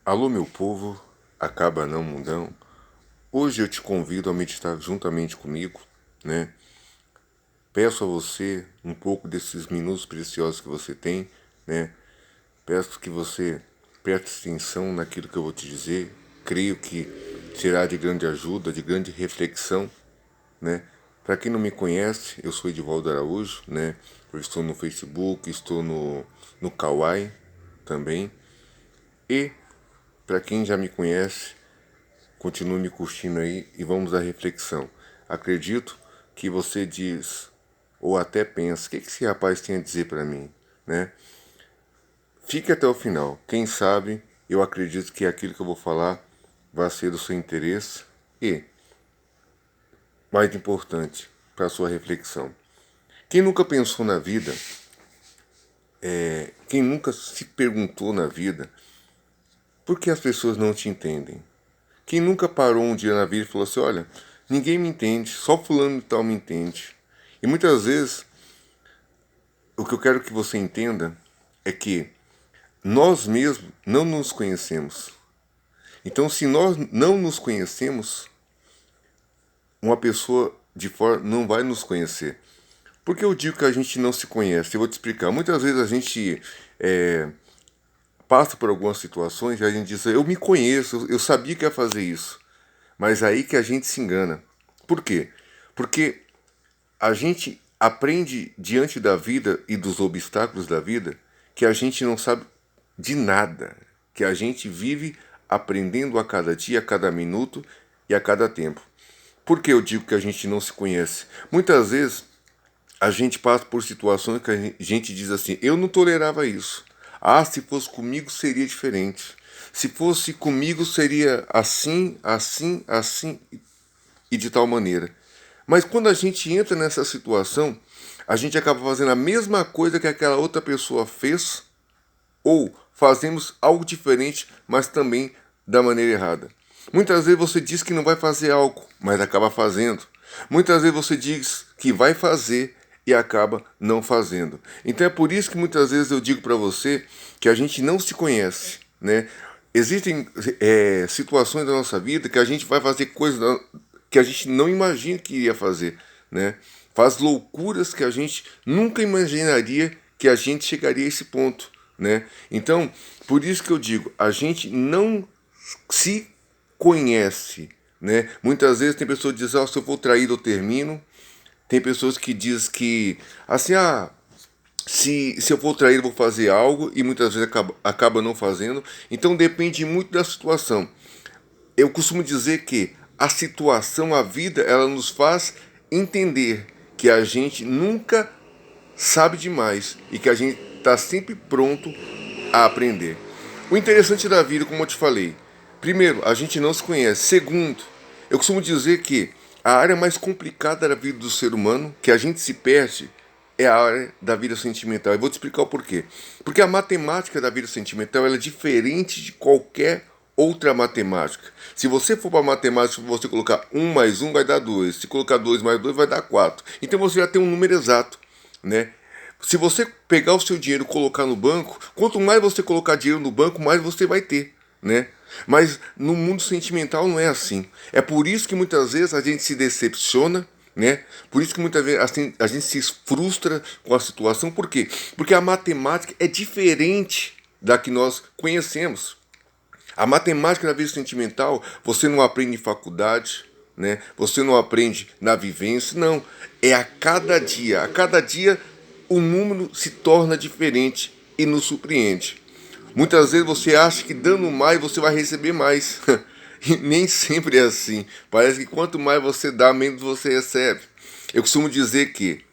Alô, meu povo, acaba não mundão. Hoje eu te convido a meditar juntamente comigo, né? Peço a você um pouco desses minutos preciosos que você tem, né? Peço que você preste atenção naquilo que eu vou te dizer. Creio que será de grande ajuda, de grande reflexão, né? Para quem não me conhece, eu sou Edivaldo Araújo, né? Eu estou no Facebook, estou no Kawaii também. E para quem já me conhece, continue me curtindo aí e vamos à reflexão. Acredito que você diz, ou até pensa, o que esse rapaz tem a dizer para mim, né? Fique até o final. Quem sabe, eu acredito que aquilo que eu vou falar vai ser do seu interesse e, mais importante, para a sua reflexão. Quem nunca pensou na vida, quem nunca se perguntou na vida, por que as pessoas não te entendem? Quem nunca parou um dia na vida e falou assim, olha, ninguém me entende, só fulano e tal me entende. E muitas vezes, o que eu quero que você entenda é que nós mesmos não nos conhecemos. Então, se nós não nos conhecemos, uma pessoa de fora não vai nos conhecer. Por que eu digo que a gente não se conhece? Eu vou te explicar. Muitas vezes a gente passa por algumas situações e a gente diz, eu me conheço, eu sabia que ia fazer isso. Mas aí que a gente se engana. Por quê? Porque a gente aprende diante da vida e dos obstáculos da vida que a gente não sabe de nada, que a gente vive aprendendo a cada dia, a cada minuto e a cada tempo. Por que eu digo que a gente não se conhece? Muitas vezes a gente passa por situações que a gente diz assim, eu não tolerava isso. Ah, se fosse comigo seria diferente. Se fosse comigo seria assim, assim, assim e de tal maneira. Mas quando a gente entra nessa situação, a gente acaba fazendo a mesma coisa que aquela outra pessoa fez, ou fazemos algo diferente, mas também da maneira errada. Muitas vezes você diz que não vai fazer algo, mas acaba fazendo. Muitas vezes você diz que vai fazer e acaba não fazendo. Então é por isso que muitas vezes eu digo para você que a gente não se conhece, né? Existem situações da nossa vida que a gente vai fazer coisas que a gente não imagina que iria fazer, né? Faz loucuras que a gente nunca imaginaria que a gente chegaria a esse ponto, né? Então, por isso que eu digo, a gente não se conhece, né? Muitas vezes tem pessoas que dizem, se eu for traído eu termino. Tem pessoas que dizem que, assim, se eu for traído eu vou fazer algo e muitas vezes acaba não fazendo. Então depende muito da situação. Eu costumo dizer que a situação, a vida, ela nos faz entender que a gente nunca sabe demais e que a gente está sempre pronto a aprender. O interessante da vida, como eu te falei, primeiro, a gente não se conhece. Segundo, eu costumo dizer que a área mais complicada da vida do ser humano, que a gente se perde, é a área da vida sentimental. Eu vou te explicar o porquê. Porque a matemática da vida sentimental ela é diferente de qualquer outra matemática. Se você for para matemática, você colocar 1 mais 1 vai dar 2. Se colocar 2 mais 2 vai dar 4. Então você já tem um número exato, né? Se você pegar o seu dinheiro e colocar no banco, quanto mais você colocar dinheiro no banco, mais você vai ter, né? Mas no mundo sentimental não é assim. É por isso que muitas vezes a gente se decepciona, né? Por isso que muitas vezes assim, a gente se frustra com a situação. Por quê? Porque a matemática é diferente da que nós conhecemos. A matemática da vida sentimental você não aprende em faculdade, né? Você não aprende na vivência, não. É a cada dia. A cada dia o número se torna diferente e nos surpreende. Muitas vezes você acha que dando mais você vai receber mais. E nem sempre é assim. Parece que quanto mais você dá, menos você recebe. Eu costumo dizer que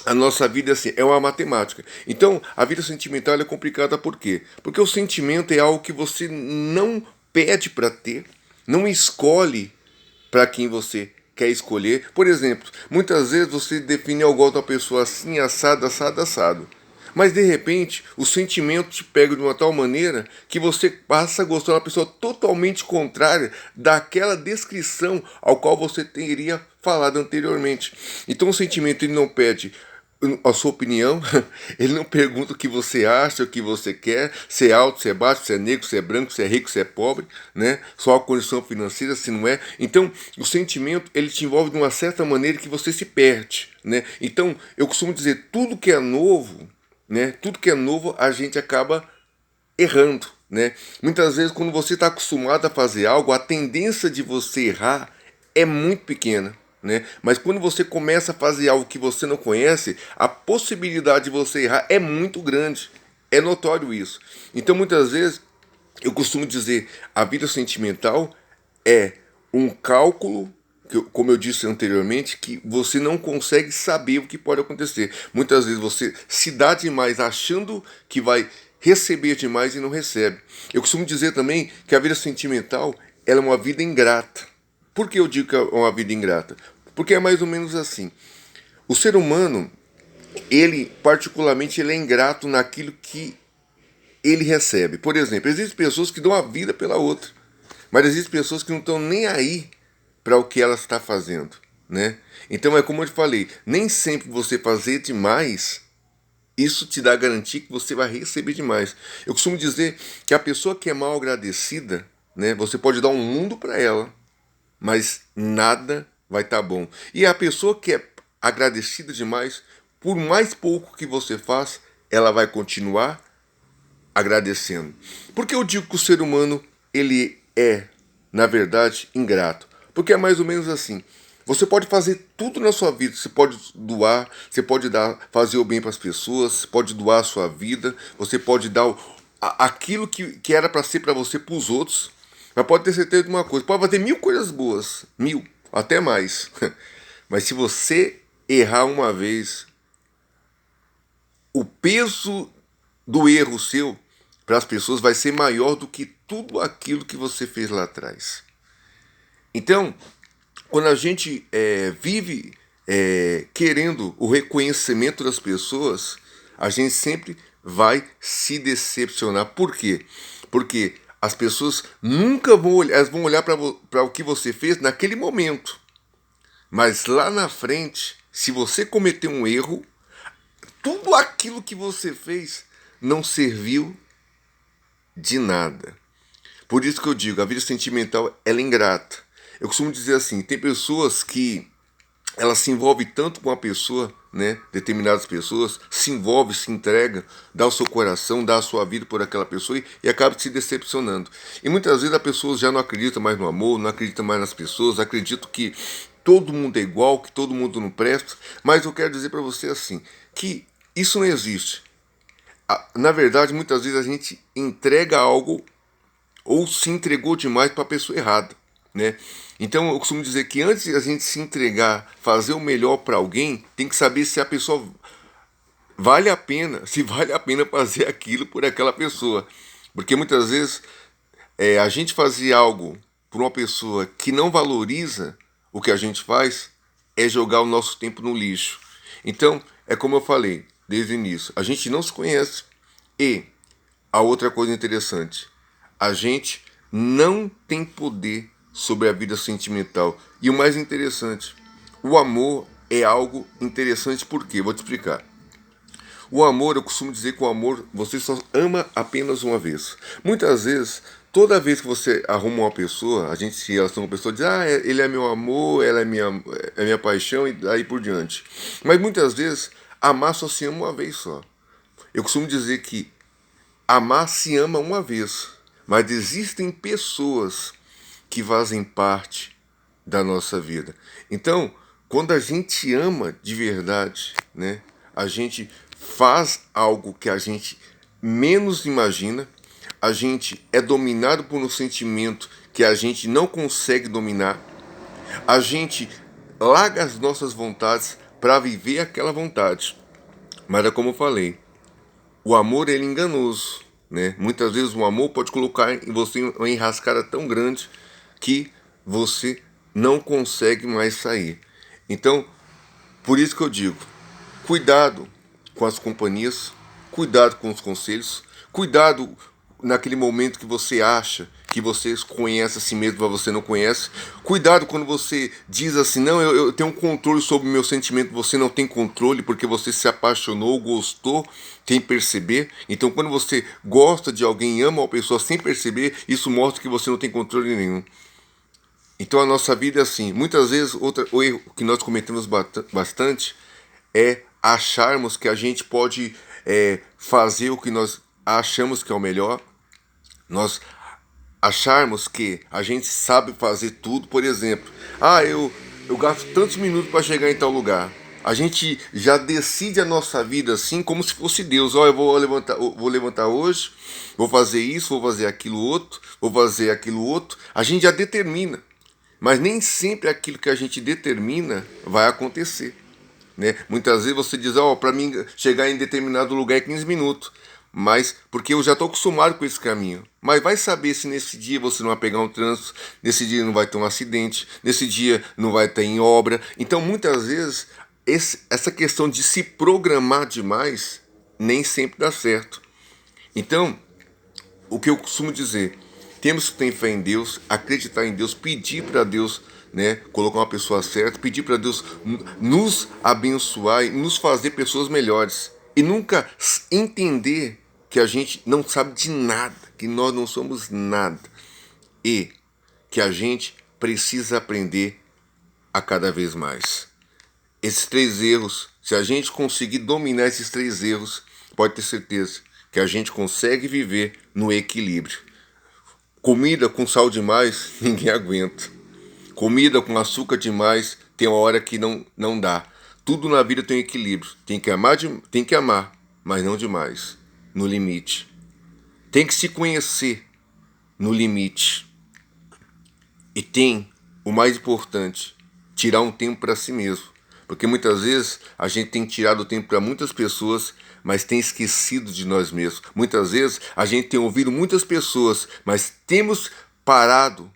a nossa vida assim, é uma matemática. Então, a vida sentimental é complicada por quê? Porque o sentimento é algo que você não pede para ter, não escolhe para quem você quer escolher. Por exemplo, muitas vezes você define algo gosto da pessoa assim, assado, assado, assado. Mas de repente, o sentimento te pega de uma tal maneira que você passa a gostar de uma pessoa totalmente contrária daquela descrição ao qual você teria falado anteriormente. Então o sentimento ele não pede a sua opinião, ele não pergunta o que você acha, o que você quer, se é alto, se é baixo, se é negro, se é branco, se é rico, se é pobre, né? Só a condição financeira, se não é. Então, o sentimento, ele te envolve de uma certa maneira que você se perde, né? Então, eu costumo dizer, tudo que é novo, né? Tudo que é novo, a gente acaba errando, né? Muitas vezes, quando você está acostumado a fazer algo, a tendência de você errar é muito pequena, né? Mas quando você começa a fazer algo que você não conhece, a possibilidade de você errar é muito grande. É notório isso. Então, muitas vezes, eu costumo dizer, a vida sentimental é um cálculo, como eu disse anteriormente, que você não consegue saber o que pode acontecer. Muitas vezes você se dá demais achando que vai receber demais e não recebe. Eu costumo dizer também que a vida sentimental ela é uma vida ingrata. Por que eu digo que é uma vida ingrata? Porque é mais ou menos assim. O ser humano, ele particularmente, ele é ingrato naquilo que ele recebe. Por exemplo, existem pessoas que dão a vida pela outra, mas existem pessoas que não estão nem aí para o que ela está fazendo, né? Então é como eu te falei, nem sempre você fazer demais, isso te dá garantia que você vai receber demais. Eu costumo dizer que a pessoa que é mal agradecida, né, você pode dar um mundo para ela, mas nada vai estar bom. E a pessoa que é agradecida demais, por mais pouco que você faça, ela vai continuar agradecendo. Porque eu digo que o ser humano ele é, na verdade, ingrato. Porque é mais ou menos assim. Você pode fazer tudo na sua vida. Você pode doar, você pode fazer o bem para as pessoas, você pode doar a sua vida, você pode dar aquilo que era para ser para você para os outros. Mas pode ter certeza de uma coisa: pode fazer 1000 coisas boas, 1000, até mais. Mas se você errar uma vez, o peso do erro seu para as pessoas vai ser maior do que tudo aquilo que você fez lá atrás. Então, quando a gente vive querendo o reconhecimento das pessoas, a gente sempre vai se decepcionar. Por quê? Porque as pessoas nunca vão olhar, elas vão olhar para o que você fez naquele momento. Mas lá na frente, se você cometer um erro, tudo aquilo que você fez não serviu de nada. Por isso que eu digo, a vida sentimental ela é ingrata. Eu costumo dizer assim, tem pessoas que elas se envolvem tanto com a pessoa, né? Determinadas pessoas se envolve, se entrega, dá o seu coração, dá a sua vida por aquela pessoa e acaba se decepcionando. E muitas vezes a pessoa já não acredita mais no amor, não acredita mais nas pessoas, acredita que todo mundo é igual, que todo mundo não presta. Mas eu quero dizer para você assim, que isso não existe. Na verdade, muitas vezes a gente entrega algo ou se entregou demais para a pessoa errada, né? Então eu costumo dizer que antes de a gente se entregar, fazer o melhor para alguém, tem que saber se a pessoa vale a pena, se vale a pena fazer aquilo por aquela pessoa. Porque muitas vezes a gente fazer algo por uma pessoa que não valoriza o que a gente faz é jogar o nosso tempo no lixo. Então, é como eu falei desde o início, a gente não se conhece. E a outra coisa interessante, a gente não tem poder sobre a vida sentimental. E o mais interessante, o amor é algo interessante porque, vou te explicar. O amor, eu costumo dizer que o amor você só ama apenas uma vez. Muitas vezes, toda vez que você arruma uma pessoa, a gente se relaciona com uma pessoa, diz, ele é meu amor, ela é minha paixão e daí por diante. Mas muitas vezes, amar só se ama uma vez só. Eu costumo dizer que amar se ama uma vez, mas existem pessoas que fazem parte da nossa vida. Então, quando a gente ama de verdade, né, a gente faz algo que a gente menos imagina, a gente é dominado por um sentimento que a gente não consegue dominar, a gente larga as nossas vontades para viver aquela vontade. Mas é como eu falei, o amor ele é enganoso, né? Muitas vezes o amor pode colocar em você uma enrascada tão grande que você não consegue mais sair. Então, por isso que eu digo, cuidado com as companhias, cuidado com os conselhos, cuidado naquele momento que você acha que você conhece a si mesmo, mas você não conhece. Cuidado quando você diz assim, não, eu tenho um controle sobre o meu sentimento, você não tem controle porque você se apaixonou, gostou, sem perceber. Então quando você gosta de alguém, ama uma pessoa sem perceber, isso mostra que você não tem controle nenhum. Então a nossa vida é assim. Muitas vezes o erro que nós cometemos bastante é acharmos que a gente pode fazer o que nós achamos que é o melhor. Nós acharmos que a gente sabe fazer tudo. Por exemplo, eu gasto tantos minutos para chegar em tal lugar. A gente já decide a nossa vida assim como se fosse Deus. Ó, vou levantar hoje, vou fazer isso, vou fazer aquilo outro, vou fazer aquilo outro. A gente já determina. Mas nem sempre aquilo que a gente determina vai acontecer. Né? Muitas vezes você diz, para mim chegar em determinado lugar é 15 minutos. Mas porque eu já estou acostumado com esse caminho. Mas vai saber se nesse dia você não vai pegar um trânsito, nesse dia não vai ter um acidente, nesse dia não vai estar em obra. Então muitas vezes essa questão de se programar demais nem sempre dá certo. Então, o que eu costumo dizer, temos que ter fé em Deus, acreditar em Deus, pedir para Deus, né, colocar uma pessoa certa, pedir para Deus nos abençoar e nos fazer pessoas melhores. E nunca entender que a gente não sabe de nada, que nós não somos nada. E que a gente precisa aprender a cada vez mais. Esses 3 erros, se a gente conseguir dominar esses 3 erros, pode ter certeza que a gente consegue viver no equilíbrio. Comida com sal demais, ninguém aguenta. Comida com açúcar demais, tem uma hora que não dá. Tudo na vida tem equilíbrio. Tem que amar, mas não demais. No limite. Tem que se conhecer no limite. E tem, o mais importante, tirar um tempo para si mesmo. Porque muitas vezes a gente tem tirado tempo para muitas pessoas, mas tem esquecido de nós mesmos. Muitas vezes a gente tem ouvido muitas pessoas, mas temos parado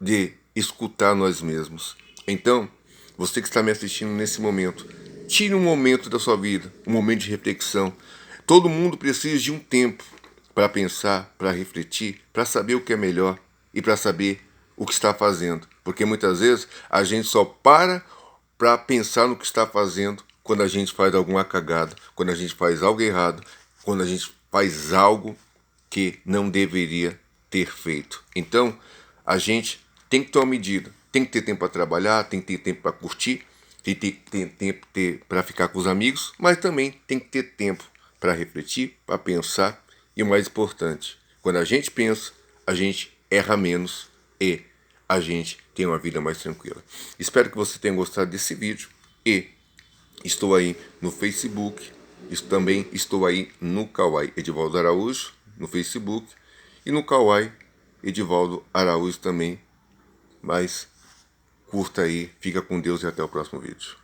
de escutar nós mesmos. Então, você que está me assistindo nesse momento, tire um momento da sua vida, um momento de reflexão. Todo mundo precisa de um tempo para pensar, para refletir, para saber o que é melhor e para saber o que está fazendo. Porque muitas vezes a gente só para pensar no que está fazendo quando a gente faz alguma cagada, quando a gente faz algo errado, quando a gente faz algo que não deveria ter feito. Então, a gente tem que ter uma medida, tem que ter tempo para trabalhar, tem que ter tempo para curtir, tem que ter tempo para ficar com os amigos, mas também tem que ter tempo para refletir, para pensar e o mais importante, quando a gente pensa, a gente erra menos e a gente tem uma vida mais tranquila. Espero que você tenha gostado desse vídeo e estou aí no Facebook, também estou aí no Kawaii Edivaldo Araújo, no Facebook, e no Kawaii Edivaldo Araújo também. Mas curta aí, fica com Deus e até o próximo vídeo.